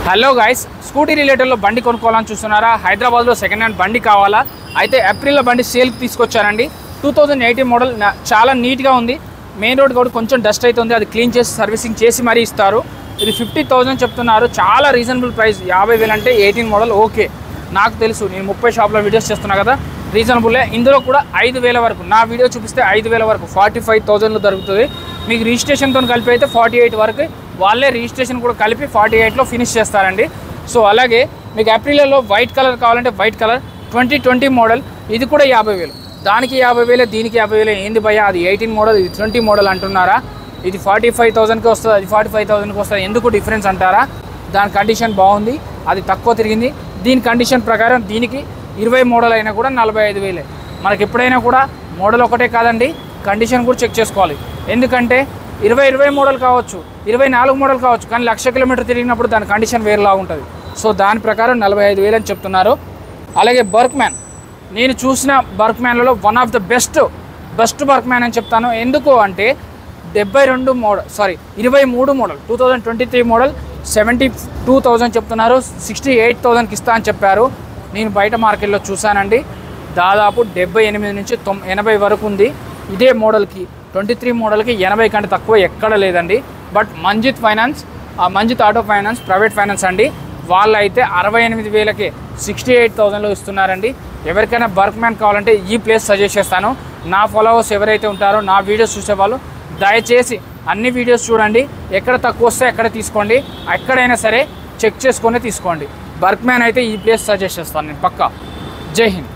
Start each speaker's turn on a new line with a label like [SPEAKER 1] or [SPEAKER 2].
[SPEAKER 1] Hello guys, scooty రిలేటెడ్లో బండి కొనుక్కోవాలని చూస్తున్నారా? హైదరాబాద్లో సెకండ్ హ్యాండ్ బండి కావాలా? అయితే ఏప్రిల్లో బండి సేల్కి తీసుకొచ్చారండి. 2018 మోడల్ చాలా నీట్గా ఉంది. మెయిన్ రోడ్ కూడా కొంచెం డస్ట్ అవుతుంది, అది క్లీన్ చేసి సర్వీసింగ్ చేసి మరీ ఇస్తారు. ఇది 50,000 చెప్తున్నారు. చాలా రీజనబుల్ ప్రైస్. 50,000 అంటే 18 మోడల్ ఓకే, నాకు తెలుసు. నేను 30 షాప్లో వీడియోస్ చేస్తున్నా కదా, రీజనబుల్లే. ఇందులో కూడా 5,000 వరకు, నా వీడియో చూపిస్తే 5,000 వరకు 45,000లో దొరుకుతుంది. మీకు రిజిస్ట్రేషన్తో కలిపి అయితే 48 వరకు, వాళ్ళే రిజిస్ట్రేషన్ కూడా కలిపి 48లో ఫినిష్ చేస్తారండి. సో అలాగే మీకు ఏప్రిల్లో వైట్ కలర్ కావాలంటే వైట్ కలర్ 2020 మోడల్, ఇది కూడా 50,000. దానికి 50,000, దీనికి 50,000 ఏంది భయ్యా? అది 18 మోడల్, ఇది 20 మోడల్ అంటున్నారా? ఇది 45,000కి వస్తుంది, అది 45,000కి వస్తుంది. ఎందుకు డిఫరెన్స్ అంటారా? దాని కండిషన్ బాగుంది, అది తక్కువ తిరిగింది. దీని కండిషన్ ప్రకారం దీనికి 20 మోడల్ అయినా కూడా 45,000. మనకి ఎప్పుడైనా కూడా మోడల్ ఒకటే కాదండి, కండిషన్ కూడా చెక్ చేసుకోవాలి. ఎందుకంటే 20 మోడల్ కావచ్చు, 24 మోడల్ కావచ్చు, కానీ 1,00,000 కిలోమీటర్ తిరిగినప్పుడు దాని కండిషన్ వేరేలా ఉంటుంది. సో దాని ప్రకారం 45,000 అని చెప్తున్నారు. అలాగే బర్క్మ్యాన్, నేను చూసిన బర్క్మ్యాన్లలో వన్ ఆఫ్ ద బెస్ట్ బర్క్మ్యాన్ అని చెప్తాను. ఎందుకు అంటే 23 మోడల్ 2023 మోడల్ 72,000 చెప్తున్నారు. 68,000కి ఇస్తా అని చెప్పారు. నేను బయట మార్కెట్లో చూశానండి, దాదాపు 78 నుంచి 80 వరకు ఉంది. ఇదే మోడల్కి 23 మోడల్కి 80 కంటే తక్కువ ఎక్కడ లేదండి. But Manjit auto finance private finance అండి, వాళ్ళు అయితే 68,000కే 68,000లో ఇస్తున్నారండి. ఎవరికైనా బర్క్మ్యాన్ కావాలంటే ఈ ప్లేస్ సజెస్ట్ చేస్తాను. నా ఫాలోవర్స్ ఎవరైతే ఉంటారో, నా వీడియోస్ చూసేవాళ్ళు దయచేసి అన్ని వీడియోస్ చూడండి. ఎక్కడ తక్కువ వస్తే ఎక్కడ తీసుకోండి, ఎక్కడైనా సరే చెక్ చేసుకొని తీసుకోండి. బర్క్మ్యాన్ అయితే ఈ ప్లేస్ సజెస్ట్ చేస్తాను నేను పక్కా. జై హింద్.